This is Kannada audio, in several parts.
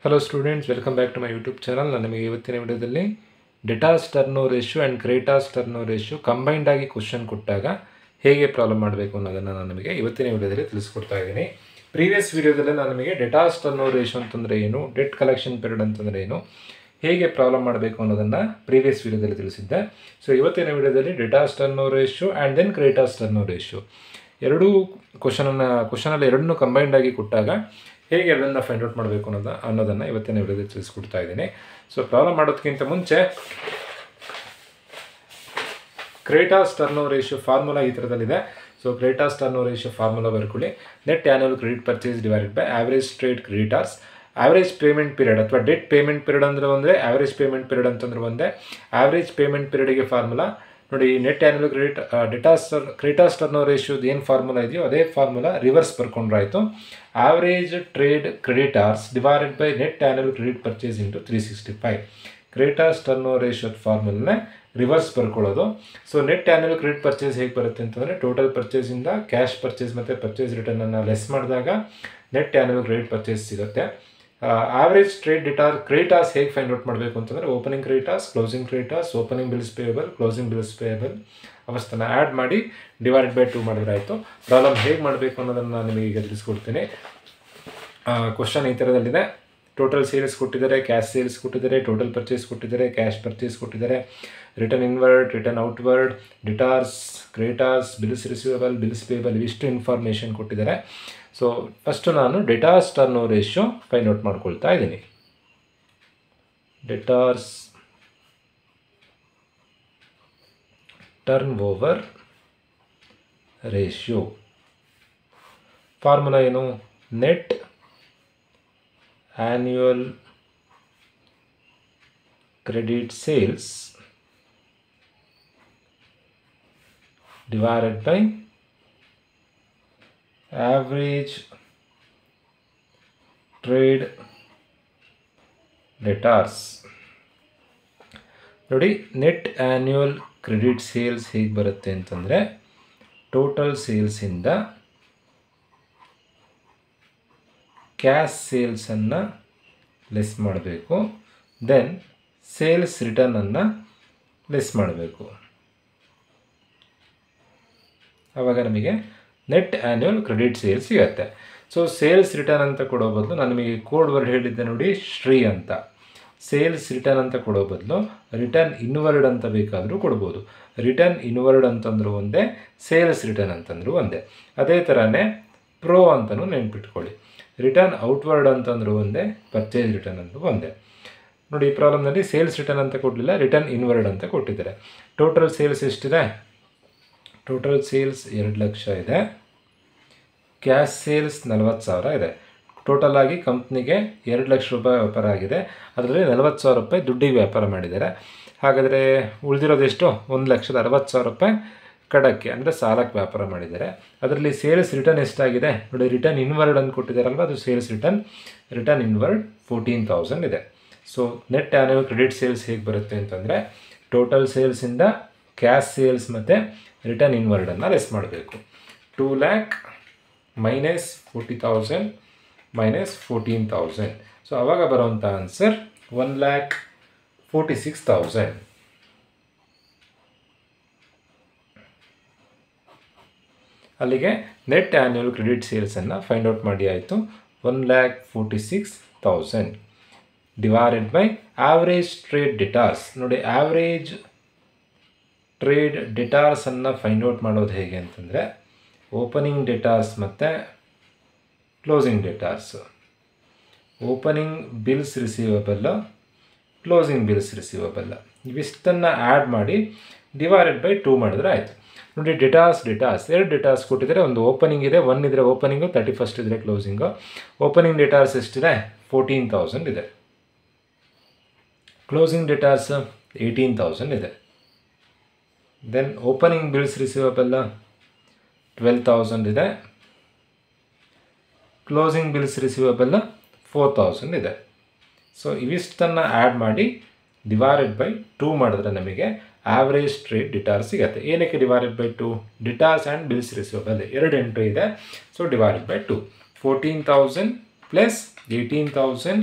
Hello students, welcome back to my YouTube channel. ನಾನು ನಿಮಗೆ ಇವತ್ತಿನ ವಿಡಿಯೋದಲ್ಲಿ debtors turnover ratio and creditors turnover ratio combined ಆಗಿ ಕ್ವಶನ್ ಕೊಟ್ಟಾಗ ಹೇಗೆ ಪ್ರಾಬ್ಲಮ್ ಮಾಡಬೇಕು ಅನ್ನೋದನ್ನು ನಾನು ನಿಮಗೆ ಇವತ್ತಿನ ವಿಡಿಯೋದಲ್ಲಿ ತಿಳಿಸ್ಕೊಡ್ತಾ ಇದ್ದೀನಿ. ಪ್ರೀವಿಯಸ್ ವಿಡಿಯೋದಲ್ಲಿ ನಾನು ನಿಮಗೆ ಡೆಟಾಸ್ ಟರ್ನೋವರ್ ರೇಷಿಯೋ ಅಂತಂದರೆ ಏನು, ಡೆಟ್ ಕಲೆಕ್ಷನ್ ಪೀರಿಯಡ್ ಅಂತಂದರೆ ಏನು, ಹೇಗೆ ಪ್ರಾಬ್ಲಮ್ ಮಾಡಬೇಕು ಅನ್ನೋದನ್ನು ಪ್ರೀವಿಯಸ್ ವಿಡಿಯೋದಲ್ಲಿ ತಿಳಿಸಿದ್ದೆ. ಸೊ ಇವತ್ತಿನ ವಿಡಿಯೋದಲ್ಲಿ debtors turnover ratio and then creditors turnover ratio ಎರಡೂ ಕ್ವಶನಲ್ಲಿ ಎರಡನ್ನೂ ಕಂಬೈನ್ಡ್ ಆಗಿ ಕೊಟ್ಟಾಗ ಹೇಗೆ ಅದನ್ನು ಫೈಂಡ್ ಔಟ್ ಮಾಡಬೇಕು ಅನ್ನೋದನ್ನು ಇವತ್ತಿನ ವಿಡಿಯೋದಲ್ಲಿ ತಿಳಿಸ್ಕೊಡ್ತಾ ಇದ್ದೀನಿ. ಸೊ ಪ್ರಾಬ್ಲಮ್ ಮಾಡೋದಕ್ಕಿಂತ ಮುಂಚೆ ಕ್ರೆಡಿಟಾಸ್ ಟರ್ನೋವರ್ ರೇಷಿಯೋ ಫಾರ್ಮುಲಾ ಈ ಥರದಲ್ಲಿದೆ. So creditors turnover ratio formula ಬರ್ಕೊಳ್ಳಿ. Net annual credit purchase divided by average trade creditors. Average payment period ಅಥವಾ ಡೆಟ್ ಪೇಮೆಂಟ್ ಪೀರಿಯಡ್ ಅಂದರೆ ಒಂದೇ, ಆವರೇಜ್ ಪೇಮೆಂಟ್ ಪೀರಿಯಡ್ ಅಂತಂದ್ರೆ ಒಂದೇ. ಆವರೇಜ್ ಪೇಮೆಂಟ್ ಪೀರಿಯಡ್ಗೆ ಫಾರ್ಮುಲಾ ನೋಡಿ, ನೆಟ್ ಆ್ಯನ್ಯುವಲ್ ಕ್ರೆಡಿಟಾಸ್ ಟರ್ನೋವರ್ ರೇಷಿಯೋದು ಏನು ಫಾರ್ಮುಲಾ ಇದೆಯೋ ಅದೇ ಫಾರ್ಮುಲಾ ರಿವರ್ಸ್ ಬರ್ಕೊಂಡ್ರಾಯ್ತು. Average trade creditors divided by net annual credit purchase into 365. Creditors turnover ರೇಷಿಯೋದ ಫಾರ್ಮುಲಾನೇ ರಿವರ್ಸ್ ಬರ್ಕೊಳ್ಳೋದು. So net annual credit purchase ಹೇಗೆ ಬರುತ್ತೆ ಅಂತಂದರೆ, ಟೋಟಲ್ ಪರ್ಚೇಸಿಂದ ಕ್ಯಾಶ್ ಪರ್ಚೇಸ್ ಮತ್ತು ಪರ್ಚೇಸ್ ರಿಟರ್ನನ್ನು ಲೆಸ್ ಮಾಡಿದಾಗ ನೆಟ್ ಆ್ಯನ್ಯುವಲ್ ಕ್ರೆಡಿಟ್ ಪರ್ಚೇಸ್ ಸಿಗುತ್ತೆ. ಆವರೇಜ್ ಟ್ರೇಡ್ ಕ್ರೆಡಿಟಾರ್ಸ್ ಹೇಗೆ ಫೈಂಡ್ ಔಟ್ ಮಾಡಬೇಕು ಅಂತಂದರೆ, opening creditors, closing creditors, opening bills payable, closing bills payable ಅವಸ್ಥೆನ ಆ್ಯಡ್ ಮಾಡಿ ಡಿವೈಡೆಡ್ ಬೈ 2 ಮಾಡಿದ್ರೆ ಆಯಿತು. ಪ್ರಾಬ್ಲಮ್ ಹೇಗೆ ಮಾಡಬೇಕು ಅನ್ನೋದನ್ನು ನಾನು ನಿಮಗೆ ಈಗ ತಿಳಿಸ್ಕೊಡ್ತೀನಿ. ಕ್ವಶನ್ ಈ ಥರದಲ್ಲಿದೆ. ಟೋಟಲ್ ಸೇಲ್ಸ್ ಕೊಟ್ಟಿದ್ದಾರೆ, ಕ್ಯಾಶ್ ಸೇಲ್ಸ್ ಕೊಟ್ಟಿದ್ದಾರೆ, ಟೋಟಲ್ ಪರ್ಚೇಸ್ ಕೊಟ್ಟಿದ್ದಾರೆ, ಕ್ಯಾಶ್ ಪರ್ಚೇಸ್ ಕೊಟ್ಟಿದ್ದಾರೆ, return inward, return outward, debtors, creditors, bills receivable, bills payable ಇವಿಷ್ಟು ಇನ್ಫಾರ್ಮೇಷನ್ ಕೊಟ್ಟಿದ್ದಾರೆ. ಸೊ ಫಸ್ಟು ನಾನು debtors turnover ratio find out ಮಾಡ್ಕೊಳ್ತಾ ಇದ್ದೀನಿ. Debtors turnover ratio formula ಏನು? Net annual credit sales divided by average trade debtors. ನೋಡಿ, ನೆಟ್ ಆ್ಯನ್ಯುವಲ್ ಕ್ರೆಡಿಟ್ ಸೇಲ್ಸ್ ಹೇಗೆ ಬರುತ್ತೆ ಅಂತಂದರೆ, ಟೋಟಲ್ ಸೇಲ್ಸಿಂದ ಕ್ಯಾಶ್ ಸೇಲ್ಸನ್ನು ಲೆಸ್ ಮಾಡಬೇಕು, ದೆನ್ ಸೇಲ್ಸ್ ರಿಟರ್ನನ್ನು ಲೆಸ್ ಮಾಡಬೇಕು. ಆವಾಗ ನಮಗೆ ನೆಟ್ ಆ್ಯನ್ಯುವಲ್ ಕ್ರೆಡಿಟ್ ಸೇಲ್ಸ್ ಸಿಗುತ್ತೆ. ಸೊ ಸೇಲ್ಸ್ ರಿಟರ್ನ್ ಅಂತ ಕೊಡೋ ಬದಲು ನಾನು ನಿಮಗೆ ಕೋಡ್ ವರ್ಡ್ ಹೇಳಿದ್ದೆ ನೋಡಿ, ಶ್ರೀ ಅಂತ. ಸೇಲ್ಸ್ ರಿಟರ್ನ್ ಅಂತ ಕೊಡೋ ಬದಲು ರಿಟರ್ನ್ ಇನ್ವರ್ಡ್ ಅಂತ ಬೇಕಾದರೂ ಕೊಡ್ಬೋದು. ರಿಟರ್ನ್ ಇನ್ವರ್ಡ್ ಅಂತಂದ್ರೂ ಒಂದೇ, ಸೇಲ್ಸ್ ರಿಟರ್ನ್ ಅಂತಂದ್ರೂ ಒಂದೇ. ಅದೇ ಥರನೇ ಪ್ರೋ ಅಂತಲೂ ನೆನ್ಪಿಟ್ಕೊಳ್ಳಿ. ರಿಟರ್ನ್ ಔಟ್ವರ್ಡ್ ಅಂತಂದ್ರೂ ಒಂದೇ, ಪರ್ಚೇಸ್ ರಿಟರ್ನ್ ಅಂದ್ರೂ ಒಂದೇ. ನೋಡಿ, ಈ ಪ್ರಾಬ್ಲಮ್ನಲ್ಲಿ ಸೇಲ್ಸ್ ರಿಟರ್ನ್ ಅಂತ ಕೊಡಲಿಲ್ಲ, ರಿಟರ್ನ್ ಇನ್ವರ್ಡ್ ಅಂತ ಕೊಟ್ಟಿದ್ದಾರೆ. ಟೋಟಲ್ ಸೇಲ್ಸ್ ಎಷ್ಟಿದೆ? ಟೋಟಲ್ ಸೇಲ್ಸ್ 2 ಲಕ್ಷ ಇದೆ. ಕ್ಯಾಶ್ ಸೇಲ್ಸ್ 40,000 ಇದೆ. ಟೋಟಲ್ ಆಗಿ ಕಂಪ್ನಿಗೆ 2 ಲಕ್ಷ ರೂಪಾಯಿ ವ್ಯಾಪಾರ ಆಗಿದೆ. ಅದರಲ್ಲಿ 40,000 ರೂಪಾಯಿ ದುಡ್ಡಿಗೆ ವ್ಯಾಪಾರ ಮಾಡಿದ್ದಾರೆ. ಹಾಗಾದರೆ ಉಳಿದಿರೋದೆಷ್ಟು? 1,60,000 ರೂಪಾಯಿ ಕಡಕ್ಕೆ ಅಂದರೆ ಸಾಲಕ್ಕೆ ವ್ಯಾಪಾರ ಮಾಡಿದ್ದಾರೆ. ಅದರಲ್ಲಿ ಸೇಲ್ಸ್ ರಿಟರ್ನ್ ಎಷ್ಟಾಗಿದೆ ನೋಡಿ, ರಿಟರ್ನ್ ಇನ್ವರ್ಡ್ ಅಂತ ಕೊಟ್ಟಿದ್ದಾರಲ್ವ, ಅದು ಸೇಲ್ಸ್ ರಿಟರ್ನ್ ಇನ್ವರ್ಡ್ 14,000 ಇದೆ. So net annual credit sales ಹೇಗೆ ಬರುತ್ತೆ ಅಂತಂದರೆ, ಟೋಟಲ್ ಸೇಲ್ಸಿಂದ ಕ್ಯಾಶ್ ಸೇಲ್ಸ್ ಮತ್ತು ರಿಟರ್ನ್ ಇನ್ವರ್ಡನ್ನು ಲೆಸ್ ಮಾಡಬೇಕು. 2 lakh ಮೈನಸ್ 40,000 ಮೈನಸ್ 14,000. ಸೊ ಆವಾಗ ಬರುವಂಥ ಆನ್ಸರ್ 1,46,000. ಅಲ್ಲಿಗೆ ನೆಟ್ ಆ್ಯನ್ಯುವಲ್ ಕ್ರೆಡಿಟ್ ಸೇಲ್ಸನ್ನು ಫೈಂಡ್ ಔಟ್ ಮಾಡಿ ಆಯಿತು. 1,46,000 divided by average trade debtors. ನೋಡಿ, ಆವ್ರೇಜ್ ಟ್ರೇಡ್ ಡೆಟಾರ್ಸನ್ನು ಫೈಂಡ್ ಔಟ್ ಮಾಡೋದು ಹೇಗೆ ಅಂತಂದರೆ, ಓಪನಿಂಗ್ ಡೆಟಾರ್ಸ್ ಮತ್ತು closing debtors. Opening bills receivable, closing bills receivable ಇವಿಷ್ಟನ್ನು ಆ್ಯಡ್ ಮಾಡಿ ಡಿವೈಡೆಡ್ ಬೈ 2 ಮಾಡಿದ್ರೆ ಆಯಿತು. ನೋಡಿ, ಡೆಟಾರ್ಸ್ 2 ಡೆಟಾರ್ಸ್ ಕೊಟ್ಟಿದ್ದಾರೆ. ಒಂದು ಓಪನಿಂಗ್ ಇದೆ, 1 ಇದ್ದರೆ ಓಪನಿಂಗು, 31st ಇದ್ದರೆ ಕ್ಲೋಸಿಂಗು. ಓಪನಿಂಗ್ ಡೆಟಾರ್ಸ್ ಎಷ್ಟಿದೆ? 14,000 ಇದೆ. ಕ್ಲೋಸಿಂಗ್ ಡೆಟಾರ್ಸ್ 18,000 ಇದೆ. ದೆನ್ ಓಪನಿಂಗ್ ಬಿಲ್ಸ್ ರಿಸೀವಬಲ್ 12,000 ಇದೆ. ಕ್ಲೋಸಿಂಗ್ ಬಿಲ್ಸ್ ರಿಸೀವಬಲ್ 4,000 ಇದೆ. ಸೊ ಇವಿಷ್ಟನ್ನು ಆ್ಯಡ್ ಮಾಡಿ ಡಿವೈಡೆಡ್ ಬೈ 2 ಮಾಡಿದ್ರೆ ನಮಗೆ ಆವ್ರೇಜ್ ಟ್ರೇಡ್ ಡಿಟಾರ್ಸ್ ಸಿಗುತ್ತೆ. ಏನಕ್ಕೆ divided by 2? Debtors and bills receivable 2 entry ಇದೆ. So divided by 2. 14,000 plus 18,000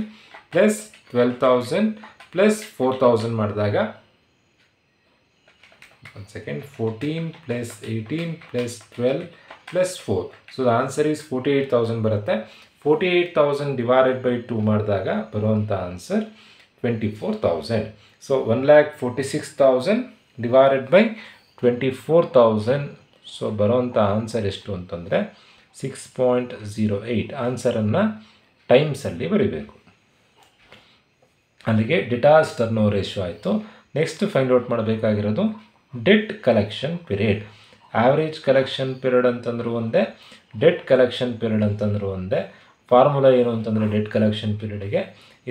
plus 12,000 plus 4,000 ಮಾಡಿದಾಗ 14 plus 18 plus 12 plus 4. So the answer is 48,000 ಬರುತ್ತೆ. 48,000 ಡಿವೈಡೆಡ್ ಬೈ 2 ಮಾಡಿದಾಗ ಬರುವಂಥ answer 24,000. So 1,46,000 divided by 24,000. So ಬರುವಂಥ ಆನ್ಸರ್ ಎಷ್ಟು ಅಂತಂದರೆ 6.08. ಆನ್ಸರನ್ನು ಟೈಮ್ಸಲ್ಲಿ ಬರೀಬೇಕು. ಅಲ್ಲಿಗೆ ಡೆಟಾಸ್ ಟರ್ನ್ ಓವರ್ ರೇಷಿಯೋ ಆಯಿತು. ನೆಕ್ಸ್ಟ್ ಫೈಂಡ್ ಔಟ್ ಮಾಡಬೇಕಾಗಿರೋದು debt collection period. Average collection period ಅಂತಂದ್ರೂ ಒಂದೇ, ಡೆಟ್ ಕಲೆಕ್ಷನ್ ಪೀರಿಯಡ್ ಅಂತಂದ್ರೂ ಒಂದೇ. ಫಾರ್ಮುಲಾ ಏನು ಅಂತಂದರೆ ಡೆಟ್ ಕಲೆಕ್ಷನ್ ಪೀರಿಯಡ್ಗೆ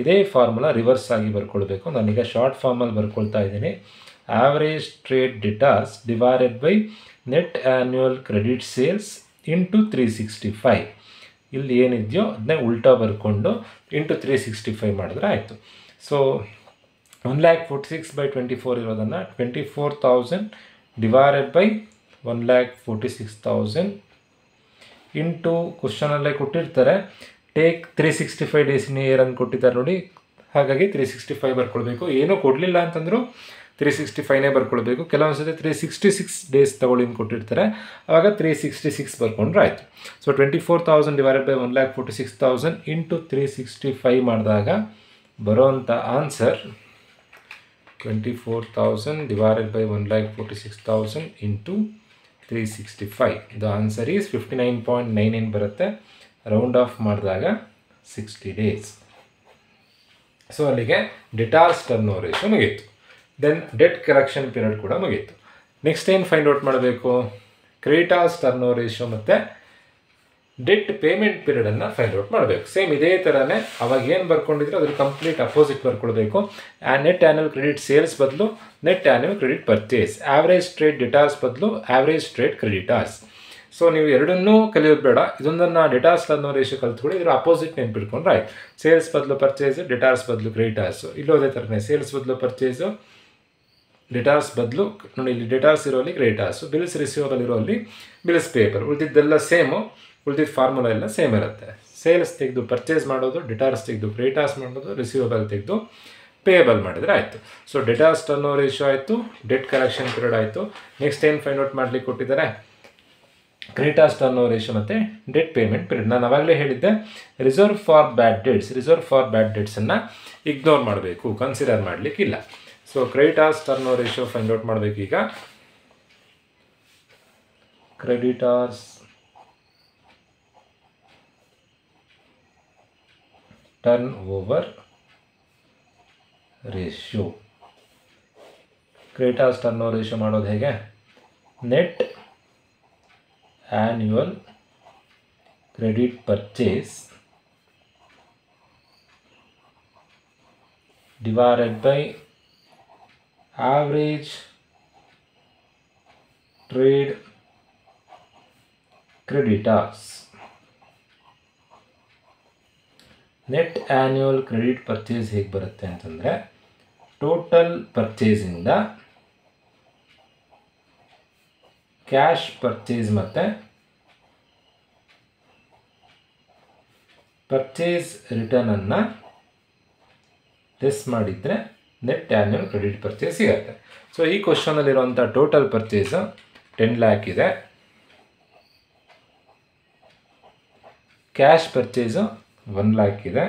ಇದೇ ಫಾರ್ಮುಲಾ ರಿವರ್ಸ್ ಆಗಿ ಬರ್ಕೊಳ್ಬೇಕು. ನಾನೀಗ ಶಾರ್ಟ್ ಫಾರ್ಮಲ್ಲಿ ಬರ್ಕೊಳ್ತಾ ಇದ್ದೀನಿ. Average trade debtors divided by net annual credit sales into 365. ಇಲ್ಲಿ ಏನಿದೆಯೋ ಅದನ್ನೇ ಉಲ್ಟಾ ಬರ್ಕೊಂಡು ಇಂಟು 365 ಮಾಡಿದ್ರೆ ಆಯಿತು. ಸೊ 1,46,000 ಬೈ 24 ಇರೋದನ್ನು 24,000 ಡಿವೈಡೆಡ್ ಬೈ 1,46,000 ಇಂಟು ಕ್ವಶನಲ್ಲೇ ಕೊಟ್ಟಿರ್ತಾರೆ ಟೇಕ್ 365 ಡೇಸ್ ಇನ್ ಇಯರ್ ಅಂತ ಕೊಟ್ಟಿದ್ದಾರೆ ನೋಡಿ. ಹಾಗಾಗಿ 365 ಬರ್ಕೊಳ್ಬೇಕು. ಏನೂ ಕೊಡಲಿಲ್ಲ ಅಂತಂದರೂ 365ನೇ ಬರ್ಕೊಳ್ಬೇಕು. ಕೆಲವೊಂದು ಸತಿ 366 ಡೇಸ್ ತಗೊಳ್ಳಿ ಅಂತ ಕೊಟ್ಟಿರ್ತಾರೆ, ಆವಾಗ 366 ಬರ್ಕೊಂಡ್ರೆ ಆಯಿತು. ಸೊ 24,000 ಡಿವೈಡೆಡ್ ಬೈ 1,46,000 ಇಂಟು 365 ಮಾಡಿದಾಗ ಬರೋವಂಥ answer 24,000 divided by 1,46,000 into 365. The answer is 59.99 ಬರುತ್ತೆ. ರೌಂಡ್ ಆಫ್ ಮಾಡಿದಾಗ 60 ಡೇಸ್. ಸೊ ಅಲ್ಲಿಗೆ ಡೆಟಾಸ್ ಟರ್ನ್ ಓವರ್ ರೇಷಿಯೋ ಮುಗೀತು. ದೆನ್ ಡೆಟ್ ಕಲೆಕ್ಷನ್ ಪೀರಿಯಡ್ ಕೂಡ ಮುಗೀತು. ನೆಕ್ಸ್ಟ್ ಏನು ಫೈಂಡ್ ಔಟ್ ಮಾಡಬೇಕು? ಕ್ರೆಡಿಟಾರ್ಸ್ ಟರ್ನ್ ಓವರ್ ರೇಷಿಯೋ ಮತ್ತು ಡೆಟ್ ಪೇಮೆಂಟ್ ಪೀರಿಯಡನ್ನು ಫೈಂಡ್ ಔಟ್ ಮಾಡಬೇಕು. ಸೇಮ್ ಇದೇ ಥರನೇ ಅವಾಗ ಏನು ಬರ್ಕೊಂಡಿದ್ರೆ ಅದ್ರ ಕಂಪ್ಲೀಟ್ ಅಪೋಸಿಟ್ ಬರ್ಕೊಳ್ಬೇಕು. ನೆಟ್ ಆ್ಯನ್ಯುವಲ್ ಕ್ರೆಡಿಟ್ ಸೇಲ್ಸ್ ಬದಲು net annual credit purchase, average trade ಡೆಟಾರ್ಸ್ ಬದಲು ಆವ್ರೇಜ್ ಟ್ರೇಡ್ ಕ್ರೆಡಿಟಾರ್ಸ್. ಸೊ ನೀವು ಎರಡನ್ನೂ ಕಲಿಯೋದು ಬೇಡ, ಇದೊಂದನ್ನು ಡೆಟಾಸ್ ಟರ್ನ್ ಓವರ್ ರೇಷಿಯೋ ಕಲ್ತ್ಕೊಳ್ಳಿ. ಇದರ ಅಪೋಸಿಟ್ ನೆನ್ಪಿಟ್ಕೊಂಡ್ರೆ ಆಯ್ತು. ಸೇಲ್ಸ್ ಬದಲು ಪರ್ಚೇಸು, ಡೆಟಾರ್ಸ್ ಬದಲು ಕ್ರೆಡಿಟಾರ್ಸು. ಇಲ್ಲೂ ಅದೇ ಥರನೇ ಸೇಲ್ಸ್ ಬದಲು ಪರ್ಚೇಸು, ಡೆಟಾರ್ಸ್ ಬದಲು ನೋಡಿ ಇಲ್ಲಿ ಡೆಟಾರ್ಸ್ ಇರೋಲ್ಲಿ ಕ್ರೆಡಿಟಾರ್ಸು, ಬಿಲ್ಸ್ ರಿಸೀವಬಲ್ ಇರೋಲ್ಲಿ ಬಿಲ್ಸ್ ಪೇಪರ್. ಉಳಿದಿದ್ದೆಲ್ಲ ಸೇಮು, ಉಳಿದಿದ್ದ ಫಾರ್ಮುಲಾ ಎಲ್ಲ ಸೇಮ್ ಇರುತ್ತೆ. ಸೇಲ್ಸ್ ತೆಗೆದು ಪರ್ಚೇಸ್ ಮಾಡೋದು, ಡೆಟಾರ್ಸ್ ತೆಗೆದು ಕ್ರೆಡಿಟಾರ್ಸ್ ಮಾಡೋದು, ರಿಸೀವಬಲ್ ತೆಗೆದು ಪೇಯಬಲ್ ಮಾಡಿದರೆ ಆಯಿತು. So debtors turnover ratio ಆಯಿತು, ಡೆಟ್ ಕಲೆಕ್ಷನ್ ಪೀರಿಯಡ್ ಆಯಿತು. ನೆಕ್ಸ್ಟ್ ಏನು ಫೈಂಡ್ ಔಟ್ ಮಾಡಲಿಕ್ಕೆ ಕೊಟ್ಟಿದ್ದಾರೆ? ಕ್ರೆಡಿಟಾರ್ಸ್ ಟರ್ನ್ ಓವರ್ ರೇಷಿಯೋ ಮತ್ತು ಡೆಟ್ ಪೇಮೆಂಟ್ ಪೀರಿಯಡ್. ನಾನು ಅವಾಗಲೇ ಹೇಳಿದ್ದೆ reserve for bad debts, reserve for bad ಡೆಟ್ಸನ್ನು ಇಗ್ನೋರ್ ಮಾಡಬೇಕು, ಕನ್ಸಿಡರ್ ಮಾಡಲಿಕ್ಕಿಲ್ಲ. So creditors turnover ratio find out ಮಾಡಬೇಕೀಗ. Creditors turnover ratio. Creditors turnover ratio ಮಾಡೋದು ಹೇಗೆ? Net annual credit purchase divided by average trade creditors. Net annual credit purchase ಹೇಗೆ ಬರುತ್ತೆ ಅಂತಂದರೆ ಟೋಟಲ್ ಪರ್ಚೇಸಿಂದ ಕ್ಯಾಶ್ ಪರ್ಚೇಸ್ ಮತ್ತು ಪರ್ಚೇಸ್ ರಿಟರ್ನನ್ನು ಲೆಸ್ ಮಾಡಿದರೆ ನೆಟ್ ಆ್ಯನ್ಯುವಲ್ ಕ್ರೆಡಿಟ್ ಪರ್ಚೇಸ್ ಸಿಗುತ್ತೆ. ಸೊ ಈ ಕ್ವಶನಲ್ಲಿರುವಂಥ ಟೋಟಲ್ ಪರ್ಚೇಸು 10 lakh ಇದೆ. ಕ್ಯಾಶ್ ಪರ್ಚೇಸು 1 lakh ಇದೆ.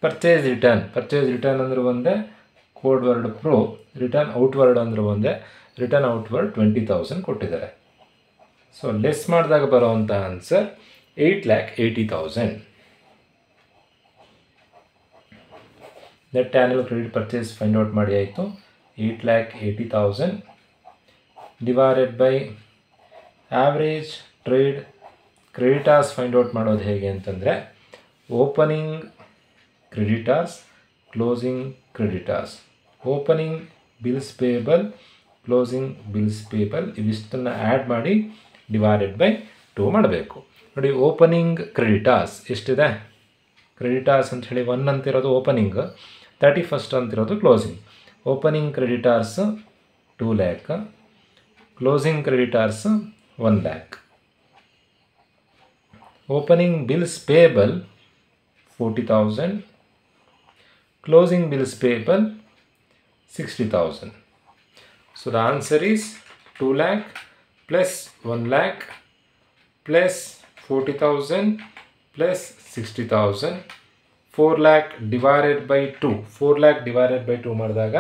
ಪರ್ಚೇಸ್ ರಿಟರ್ನ್ ಅಂದ್ರೆ ಒಂದೇ, code word pro. Return outward ಅಂದ್ರೆ ಒಂದೇ, ರಿಟರ್ನ್ ಔಟ್ವರ್ಡ್ 20,000 ಕೊಟ್ಟಿದ್ದಾರೆ. ಸೊ ಲೆಸ್ ಮಾಡಿದಾಗ ಬರೋವಂಥ answer 8,80,000. Net annual credit purchase find out ಮಾಡಿ ಆಯಿತು. 8,80,000 divided by average trade creditors find out ಮಾಡೋದು ಹೇಗೆ ಅಂತಂದರೆ opening creditors, closing creditors, opening bills payable, closing bills payable, ಇವಿಷ್ಟನ್ನು ಆ್ಯಡ್ ಮಾಡಿ ಡಿವೈಡೆಡ್ ಬೈ 2 ಮಾಡಬೇಕು. ನೋಡಿ ಓಪನಿಂಗ್ ಕ್ರೆಡಿಟಾರ್ಸ್ ಎಷ್ಟಿದೆ? ಕ್ರೆಡಿಟಾರ್ಸ್ ಅಂತ ಹೇಳಿ 1 ಅಂತಿರೋದು ಓಪನಿಂಗ್, 31st ಅಂತಿರೋದು closing. Opening creditors 2 lakh, closing creditors 1 lakh. Opening bills payable 40,000. Closing bills payable 60,000. So the answer is 2 lakh plus 1 lakh plus 40,000 plus 60,000. 4 lakh divided by 2. 4 lakh divided by 2 ಮಾಡಿದಾಗ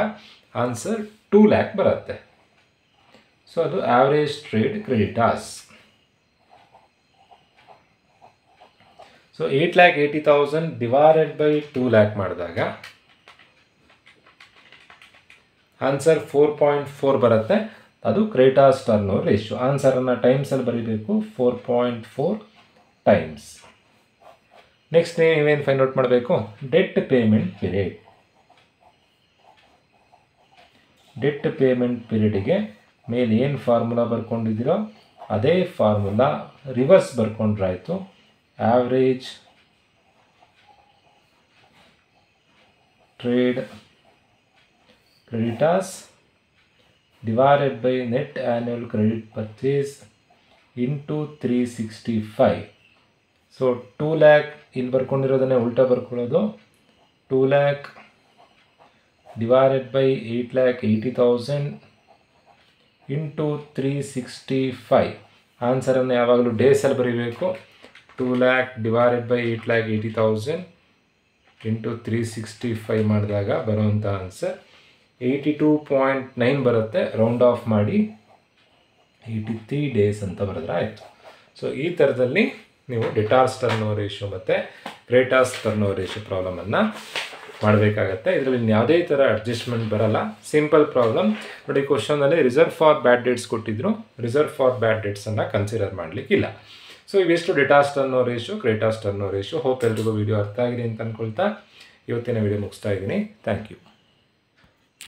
ಆನ್ಸರ್ 2 lakh ಬರುತ್ತೆ. ಸೊ ಅದು average trade creditors. So 8,80,000 divided by 2 lakh ಮಾಡಿದಾಗ ಆನ್ಸರ್ 4.4 ಬರುತ್ತೆ. ಅದು ಕ್ರೆಡಿಟಾರ್ಸ್ ಟರ್ನ್ ಓವರ್ ರೇಷಿಯೋ. ಆನ್ಸರನ್ನು ಟೈಮ್ಸಲ್ಲಿ ಬರೀಬೇಕು, 4.4 ಟೈಮ್ಸ್. ನೆಕ್ಸ್ಟ್ ನೀವೇನು ಫೈಂಡ್ ಔಟ್ ಮಾಡಬೇಕು? Debt payment period. Debt payment ಪೀರಿಯಡಿಗೆ ಮೇಲೆ ಏನು ಫಾರ್ಮುಲಾ ಬರ್ಕೊಂಡಿದ್ದೀರೋ ಅದೇ ಫಾರ್ಮುಲಾ ರಿವರ್ಸ್ ಬರ್ಕೊಂಡ್ರಾಯ್ತು. Average trade creditors divided by net annual credit purchase into 365. So 2 lakh ಇಲ್ಲಿ ಬರ್ಕೊಂಡಿರೋದನ್ನೇ ಉಲ್ಟಾ ಬರ್ಕೊಳ್ಳೋದು. 2 lakh divided by 8,80,000 into 365. ಆನ್ಸರನ್ನು ಯಾವಾಗಲೂ ಡೇಸಲ್ಲಿ ಬರೀಬೇಕು. 2 lakh divided by 8,80,000 into 365 ಮಾಡಿದಾಗ ಬರುವಂಥ ಆನ್ಸರ್ 82.9 ಬರುತ್ತೆ. ರೌಂಡ್ ಆಫ್ ಮಾಡಿ 83 ಡೇಸ್ ಅಂತ ಬರೆದ್ರೆ ಆಯಿತು. ಸೊ ಈ ಥರದಲ್ಲಿ ನೀವು ಡೆಟಾರ್ಸ್ ಟರ್ನ್ ಓವರ್ ರೇಷಿಯೋ ಮತ್ತು ಕ್ರೆಡಿಟಾರ್ಸ್ ಟರ್ನ್ ಓವರ್ ರೇಷಿಯೋ ಪ್ರಾಬ್ಲಮನ್ನು ಮಾಡಬೇಕಾಗತ್ತೆ. ಇದರಲ್ಲಿ ಯಾವುದೇ ಥರ ಅಡ್ಜಸ್ಟ್ಮೆಂಟ್ ಬರಲ್ಲ, ಸಿಂಪಲ್ ಪ್ರಾಬ್ಲಮ್. ಬಟ್ ಈ ಕ್ವಶನಲ್ಲಿ ರಿಸರ್ವ್ ಫಾರ್ ಬ್ಯಾಡ್ ಡೇಟ್ಸ್ ಕೊಟ್ಟಿದ್ರು, ರಿಸರ್ವ್ ಫಾರ್ ಬ್ಯಾಡ್ ಡೇಟ್ಸನ್ನು ಕನ್ಸಿಡರ್ ಮಾಡಲಿಕ್ಕಿಲ್ಲ. ಸೊ ಇವೆಷ್ಟು debtors turnover ratio, creditors turnover ratio. Hope ಎಲ್ರಿಗೂ ವಿಡಿಯೋ ಅರ್ಥ ಆಗಿದೆ ಅಂತ ಅಂದ್ಕೊಳ್ತಾ ಇವತ್ತಿನ ವಿಡಿಯೋ ಮುಗಿಸ್ತಾ ಇದ್ದೀನಿ. Thank you.